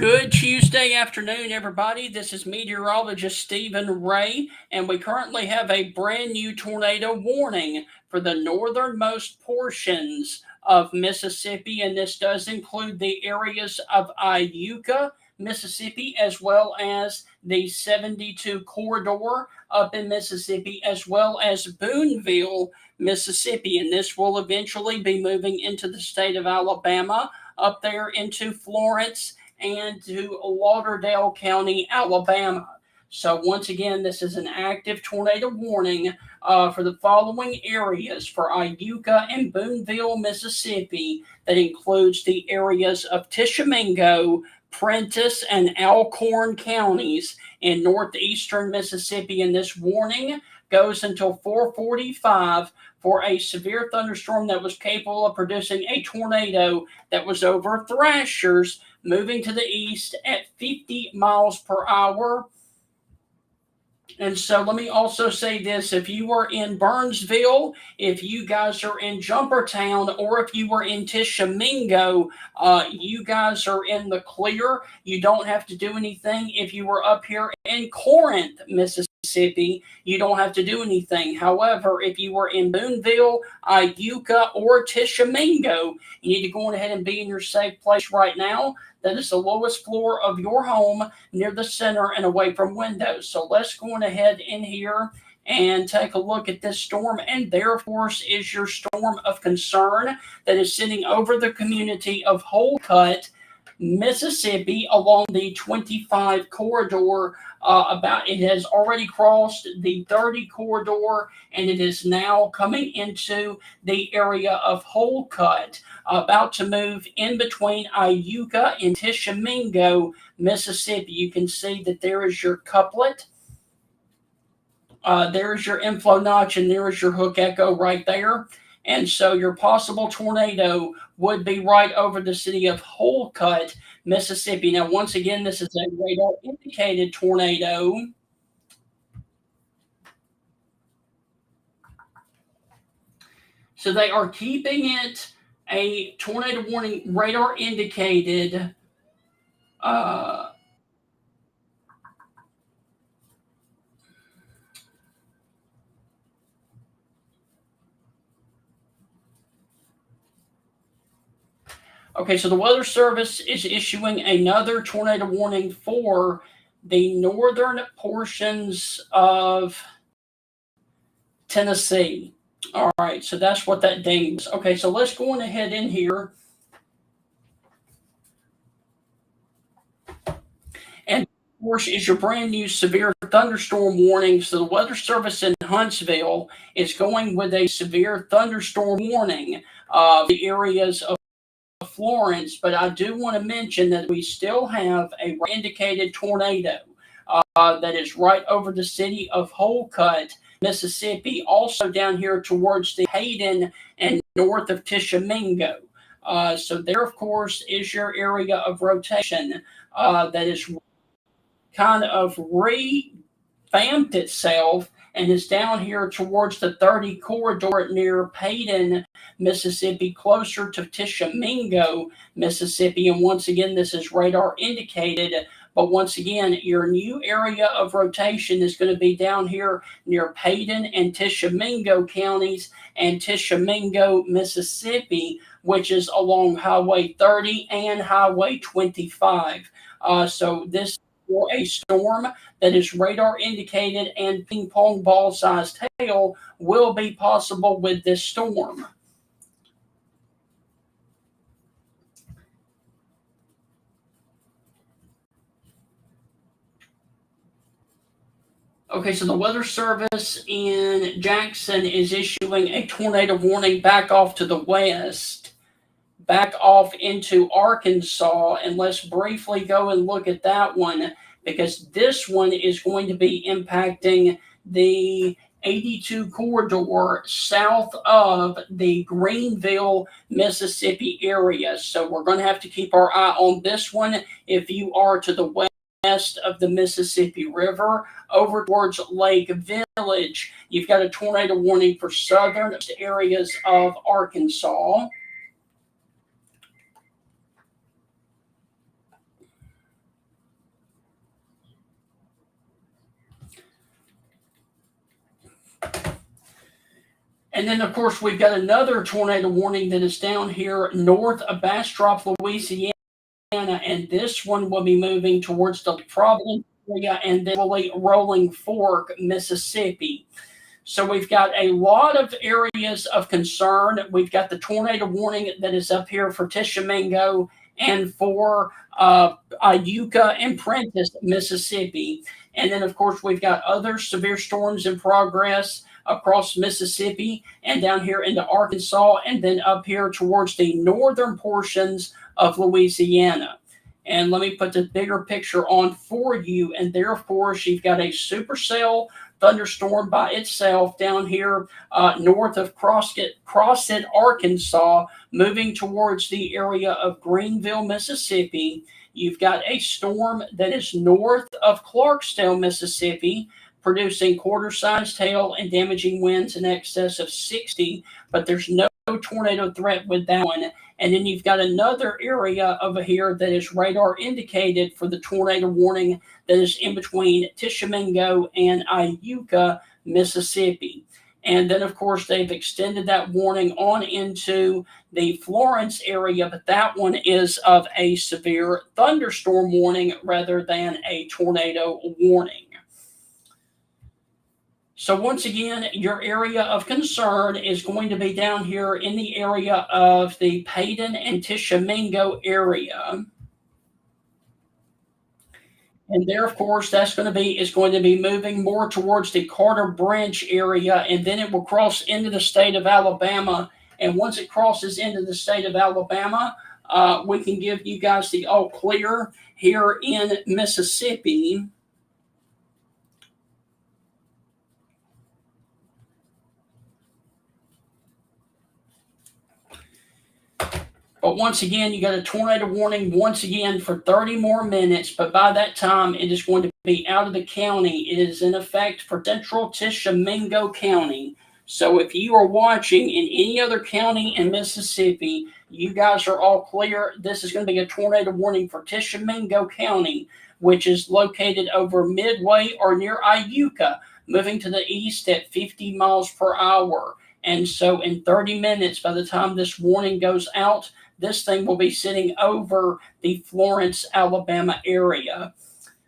Good Tuesday afternoon, everybody. This is meteorologist Stephen Ray, and we currently have a brand new tornado warning for the northernmost portions of Mississippi, and this does include the areas of Iuka, Mississippi, as well as the 72 corridor up in Mississippi, as well as Boonville, Mississippi, and this will eventually be moving into the state of Alabama, up there into Florence and to Lauderdale County, Alabama. So, once again, this is an active tornado warning for the following areas for Iuka and Boonville, Mississippi, that includes the areas of Tishomingo, Prentiss, and Alcorn counties in northeastern Mississippi. And this warning goes until 4:45 for a severe thunderstorm that was capable of producing a tornado that was over Thrashers, moving to the east at 50 miles per hour. And so let me also say this. If you were in Burnsville, if you guys are in Jumpertown, or if you were in Tishomingo, you guys are in the clear. You don't have to do anything. If you were up here in Corinth, Mississippi, you don't have to do anything. However, if you were in Boonville, Iuka, or Tishomingo, you need to go ahead and be in your safe place right now. That is the lowest floor of your home, near the center and away from windows. So let's go ahead in here and take a look at this storm. And there, of course, is your storm of concern that is sitting over the community of Holcut, Mississippi, along the 25 corridor. It has already crossed the 30 corridor, and it is now coming into the area of Holcut, about to move in between Iuka and Tishomingo, Mississippi. You can see that there is your couplet. There is your inflow notch, and there is your hook echo right there. And so your possible tornado would be right over the city of Holcut, Mississippi. Now, once again, this is a radar indicated tornado. So they are keeping it a tornado warning, radar indicated. Okay, so the Weather Service is issuing another tornado warning for the northern portions of Tennessee. All right, so that's what that dings. Okay, so let's go on ahead in here. And of course, is your brand new severe thunderstorm warning. So the Weather Service in Huntsville is going with a severe thunderstorm warning. The areas of Florence, but I do want to mention that we still have a indicated tornado that is right over the city of Holcut, Mississippi, also down here towards the Hayden and north of Tishomingo. So there, of course, is your area of rotation that is kind of revamped itself and is down here towards the 30 corridor near Paden, Mississippi, closer to Tishomingo, Mississippi. And once again, this is radar indicated. But once again, your new area of rotation is going to be down here near Paden and Tishomingo counties and Tishomingo, Mississippi, which is along Highway 30 and Highway 25. So this for a storm that is radar indicated, and ping pong ball sized hail will be possible with this storm. Okay, so the Weather Service in Jackson is issuing a tornado warning back off to the west, back off into Arkansas. And let's briefly go and look at that one, because this one is going to be impacting the 82 corridor south of the Greenville, Mississippi area. So we're going to have to keep our eye on this one. If you are to the west of the Mississippi River over towards Lake Village, you've got a tornado warning for southern areas of Arkansas. And then, of course, we've got another tornado warning that is down here north of Bastrop, Louisiana, and this one will be moving towards the Providence area and then Rolling Fork, Mississippi. So we've got a lot of areas of concern. We've got the tornado warning that is up here for Tishomingo and for Iuka and Prentiss, Mississippi. And then, of course, we've got other severe storms in progress across Mississippi and down here into Arkansas, and then up here towards the northern portions of Louisiana. And let me put the bigger picture on for you. And there, of course, you've got a supercell thunderstorm by itself down here north of Crossett, Arkansas, moving towards the area of Greenville, Mississippi. You've got a storm that is north of Clarksdale, Mississippi, producing quarter-sized hail and damaging winds in excess of 60, but there's no tornado threat with that one. And then you've got another area over here that is radar indicated for the tornado warning that is in between Tishomingo and Iuka, Mississippi. And then, of course, they've extended that warning on into the Florence area, but that one is of a severe thunderstorm warning rather than a tornado warning. So once again, your area of concern is going to be down here in the area of the Paden and Tishomingo area. And there, of course, is going to be moving more towards the Carter Branch area, and then it will cross into the state of Alabama. And once it crosses into the state of Alabama, we can give you guys the all clear here in Mississippi. But once again, you got a tornado warning once again for 30 more minutes. But by that time, it is going to be out of the county. It is in effect for central Tishomingo County. So if you are watching in any other county in Mississippi, you guys are all clear. This is going to be a tornado warning for Tishomingo County, which is located over Midway or near Iuka, moving to the east at 50 miles per hour. And so in 30 minutes, by the time this warning goes out, this thing will be sitting over the Florence, Alabama area.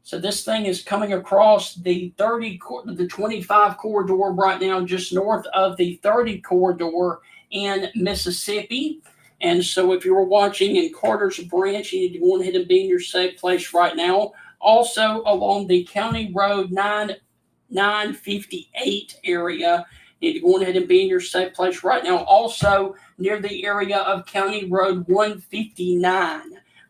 So this thing is coming across the 25 corridor right now, just north of the 30 corridor in Mississippi. And so if you were watching in Carter's Branch, you need to go ahead and be in your safe place right now. Also along the County Road 958 area, you need to go ahead and be in your safe place right now. Also near the area of County Road 159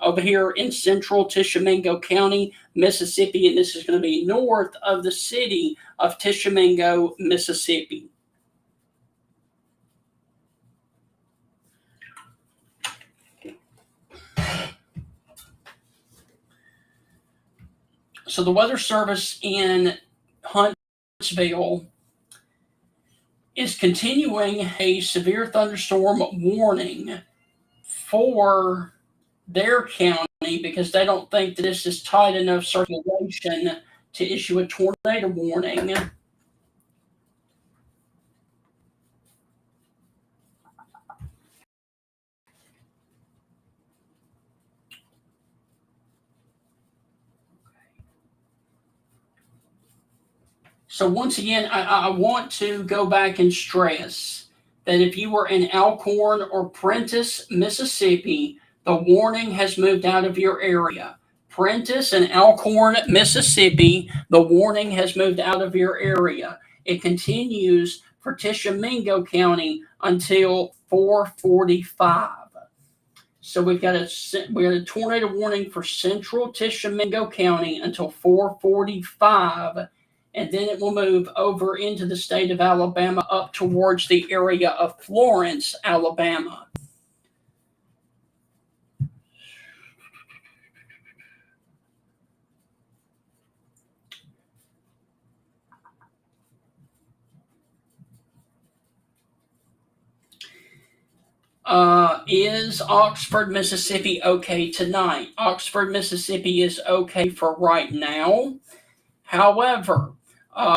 over here in central Tishomingo County, Mississippi. And this is going to be north of the city of Tishomingo, Mississippi. So the Weather Service in Huntsville is continuing a severe thunderstorm warning for their county because they don't think that this is tight enough circulation to issue a tornado warning. So once again, I want to go back and stress that if you were in Alcorn or Prentiss, Mississippi, the warning has moved out of your area. Prentiss and Alcorn, Mississippi, the warning has moved out of your area. It continues for Tishomingo County until 4:45. So we've got a tornado warning for central Tishomingo County until 4:45. And then it will move over into the state of Alabama up towards the area of Florence, Alabama. Is Oxford, Mississippi okay tonight? Oxford, Mississippi is okay for right now. However,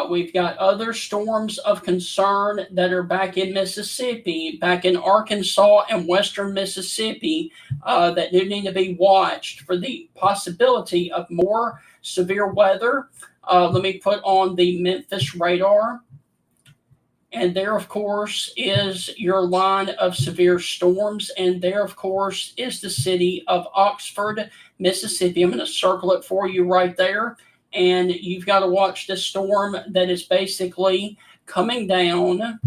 We've got other storms of concern that are back in Mississippi, back in Arkansas and western Mississippi, that do need to be watched for the possibility of more severe weather. Let me put on the Memphis radar. And there, of course, is your line of severe storms. And there, of course, is the city of Oxford, Mississippi. I'm going to circle it for you right there. And you've got to watch this storm that is basically coming down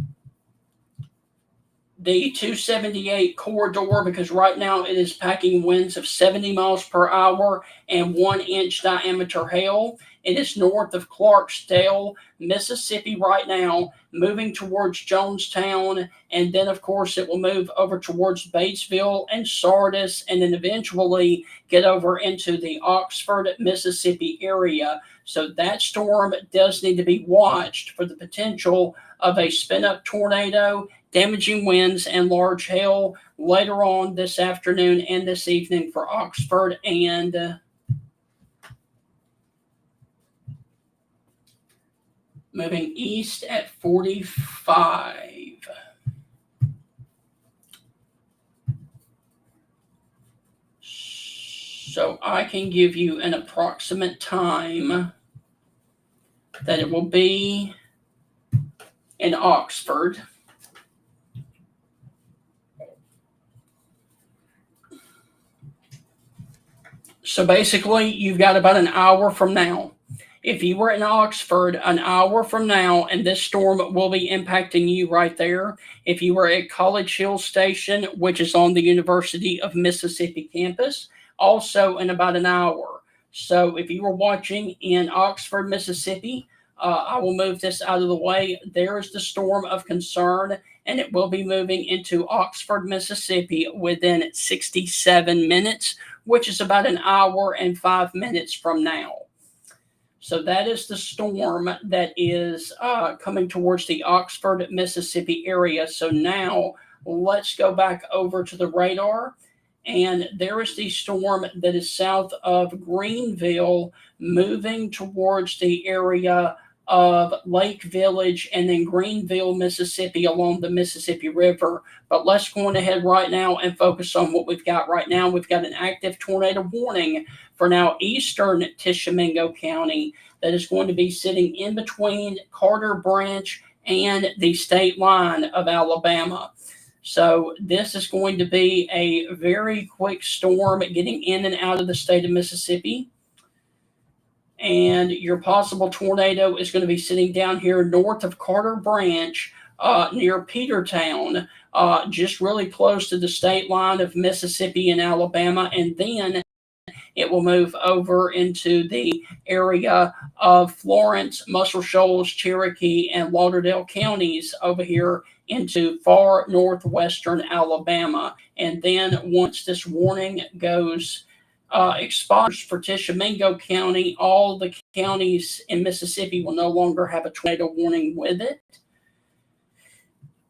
the 278 corridor, because right now it is packing winds of 70 miles per hour and 1-inch diameter hail. It is north of Clarksdale, Mississippi right now, moving towards Jonestown, and then of course it will move over towards Batesville and Sardis, and then eventually get over into the Oxford, Mississippi area. So that storm does need to be watched for the potential of a spin-up tornado, damaging winds, and large hail later on this afternoon and this evening for Oxford. And moving east at 45. So I can give you an approximate time that it will be in Oxford. So basically, you've got about an hour from now. If you were in Oxford an hour from now, and this storm will be impacting you right there. If you were at College Hill Station, which is on the University of Mississippi campus, also in about an hour. So if you were watching in Oxford, Mississippi, I will move this out of the way. There is the storm of concern, and it will be moving into Oxford, Mississippi within 67 minutes, which is about an hour and 5 minutes from now. So that is the storm that is coming towards the Oxford, Mississippi area. So now let's go back over to the radar. And there is the storm that is south of Greenville, moving towards the area of Lake Village and then Greenville, Mississippi, along the Mississippi River. But let's go on ahead right now and focus on what we've got right now. We've got an active tornado warning for now eastern Tishomingo County that is going to be sitting in between Carter Branch and the state line of Alabama. So this is going to be a very quick storm getting in and out of the state of Mississippi. And your possible tornado is going to be sitting down here north of Carter Branch, near Petertown, just really close to the state line of Mississippi and Alabama. And then it will move over into the area of Florence, Muscle Shoals, Cherokee, and Lauderdale counties over here into far northwestern Alabama. And then once this warning goes expires for Tishomingo County, all the counties in Mississippi will no longer have a tornado warning with it.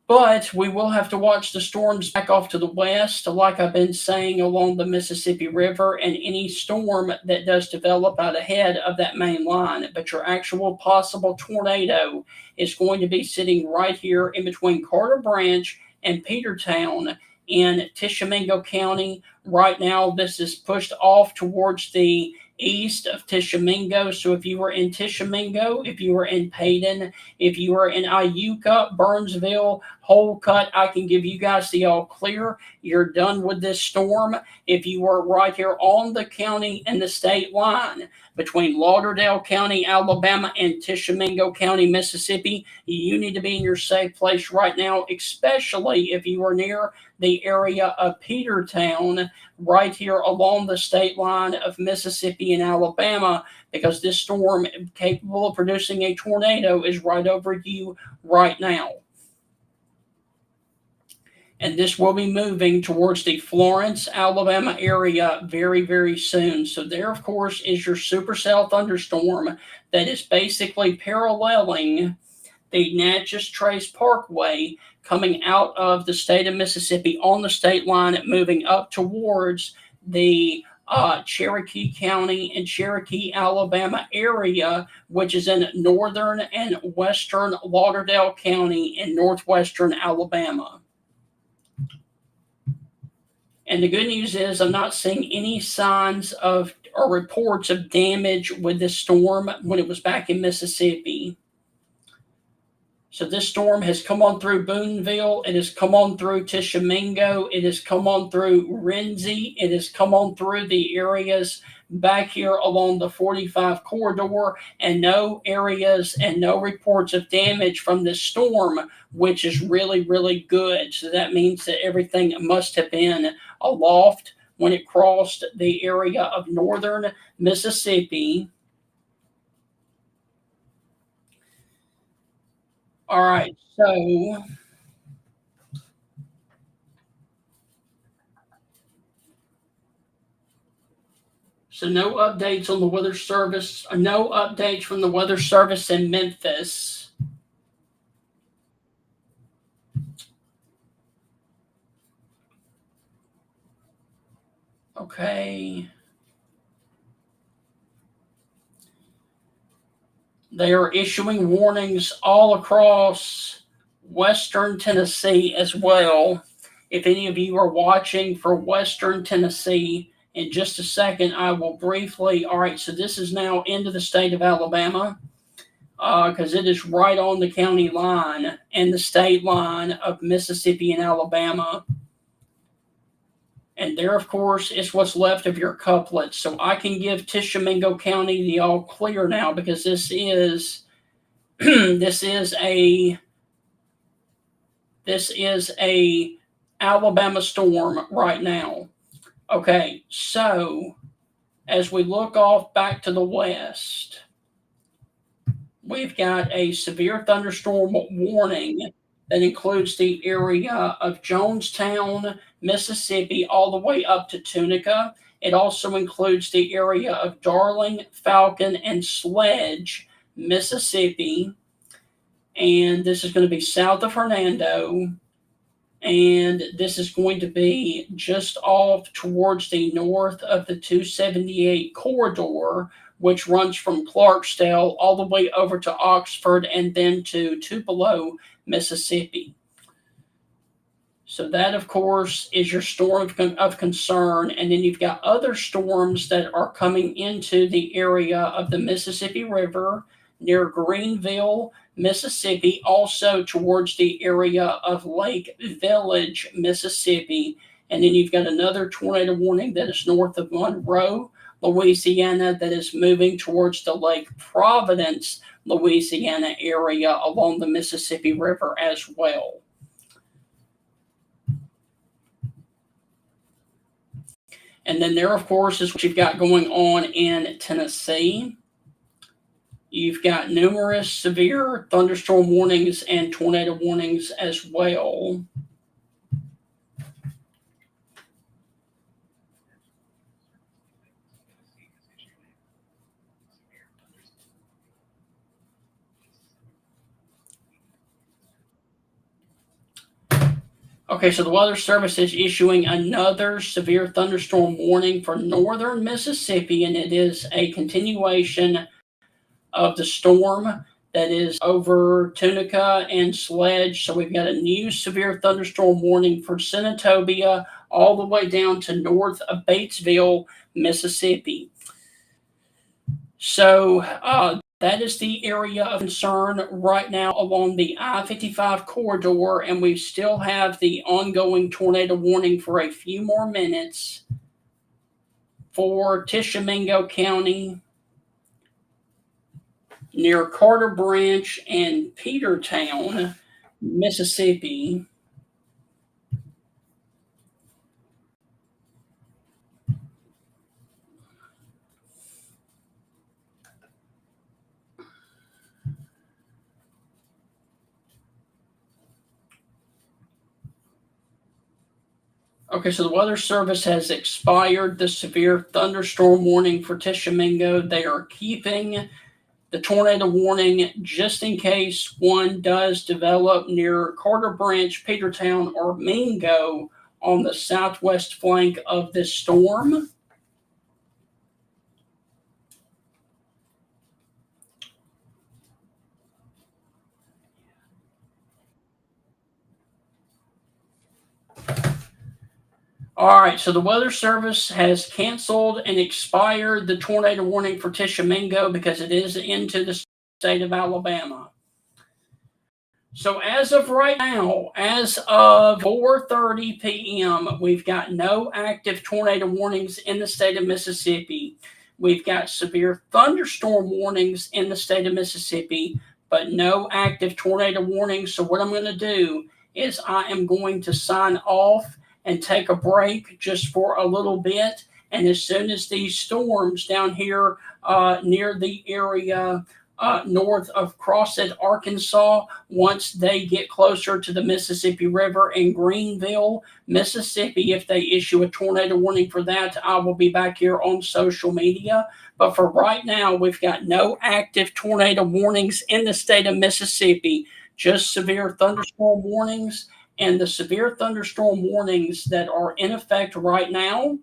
But we will have to watch the storms back off to the west, like I've been saying, along the Mississippi River, and any storm that does develop out ahead of that main line. But your actual possible tornado is going to be sitting right here in between Carter Branch and Petertown in Tishomingo County. Right now, this is pushed off towards the east of Tishomingo. So if you were in Tishomingo, if you were in Paden, if you were in Iuka, Burnsville, Holcut, I can give you guys the all clear. You're done with this storm. If you were right here on the county and the state line between Lauderdale County, Alabama, and Tishomingo County, Mississippi, you need to be in your safe place right now, especially if you are near the area of Petertown, right here along the state line of Mississippi and Alabama, because this storm capable of producing a tornado is right over you right now. And this will be moving towards the Florence, Alabama area very, very soon. So there, of course, is your supercell thunderstorm that is basically paralleling the Natchez Trace Parkway coming out of the state of Mississippi on the state line, moving up towards the Cherokee County and Cherokee, Alabama area, which is in northern and western Lauderdale County in northwestern Alabama. And the good news is I'm not seeing any signs of or reports of damage with this storm when it was back in Mississippi. So this storm has come on through Boonville. It has come on through Tishomingo. It has come on through Renzi. It has come on through the areas back here along the 45 corridor, and no areas and no reports of damage from this storm, which is really, really good. So that means that everything must have been aloft when it crossed the area of northern Mississippi. All right, so no updates on the weather service, no updates from the weather service in Memphis. Okay. They are issuing warnings all across Western Tennessee as well. If any of you are watching for Western Tennessee, in just a second, I will briefly. All right, so this is now into the state of Alabama because it is right on the county line and the state line of Mississippi and Alabama. And there, of course, is what's left of your couplet. So I can give Tishomingo County the all clear now because this is this is a Alabama storm right now. Okay, so as we look off back to the west, we've got a severe thunderstorm warning that includes the area of Jonestown, Mississippi, all the way up to Tunica. It also includes the area of Darling, Falcon, and Sledge, Mississippi. And this is going to be south of Hernando. And this is going to be just off towards the north of the 278 corridor, which runs from Clarksdale all the way over to Oxford and then to Tupelo, Mississippi. So that, of course, is your storm of concern. And then you've got other storms that are coming into the area of the Mississippi River near Greenville, Mississippi, also towards the area of Lake Village, Mississippi. And then you've got another tornado warning that is north of Monroe, Louisiana, that is moving towards the Lake Providence, Louisiana area along the Mississippi River as well. And then there, of course, is what you've got going on in Tennessee. You've got numerous severe thunderstorm warnings and tornado warnings as well. Okay, so the Weather Service is issuing another severe thunderstorm warning for northern Mississippi, and it is a continuation of the storm that is over Tunica and Sledge. So we've got a new severe thunderstorm warning for Senatobia all the way down to north of Batesville, Mississippi. So that is the area of concern right now along the I-55 corridor, and we still have the ongoing tornado warning for a few more minutes for Tishomingo County, near Carter Branch and Petertown, Mississippi. Okay, so the Weather Service has expired the severe thunderstorm warning for Tishomingo. They are keeping the tornado warning just in case one does develop near Carter Branch, Petertown, or Mingo on the southwest flank of this storm. All right, so the Weather Service has canceled and expired the tornado warning for Tishomingo because it is into the state of Alabama. So as of right now, as of 4:30 p.m., we've got no active tornado warnings in the state of Mississippi. We've got severe thunderstorm warnings in the state of Mississippi, but no active tornado warnings. So what I'm going to do is I am going to sign off and take a break just for a little bit. And as soon as these storms down here near the area north of Crossett, Arkansas, once they get closer to the Mississippi River in Greenville, Mississippi, if they issue a tornado warning for that, I will be back here on social media. But for right now, we've got no active tornado warnings in the state of Mississippi, just severe thunderstorm warnings. And the severe thunderstorm warnings that are in effect right now,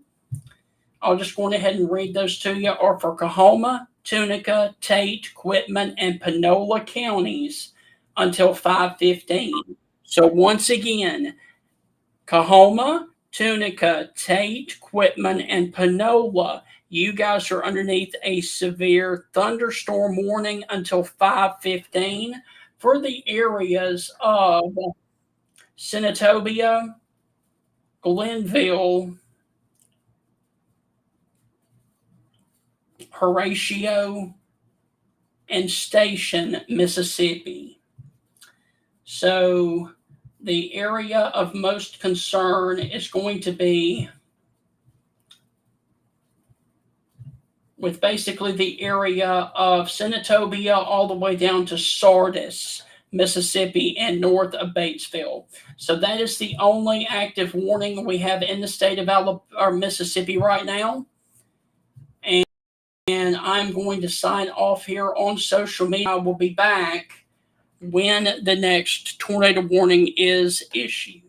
I'll just go ahead and read those to you, are for Coahoma, Tunica, Tate, Quitman, and Panola counties until 5:15. So once again, Coahoma, Tunica, Tate, Quitman, and Panola, you guys are underneath a severe thunderstorm warning until 5:15. For the areas of Senatobia, Glenville, Horatio, and Station, Mississippi. So the area of most concern is going to be with basically the area of Senatobia all the way down to Sardis, Mississippi, and north of Batesville. So that is the only active warning we have in the state of Mississippi right now. And I'm going to sign off here on social media. I will be back when the next tornado warning is issued.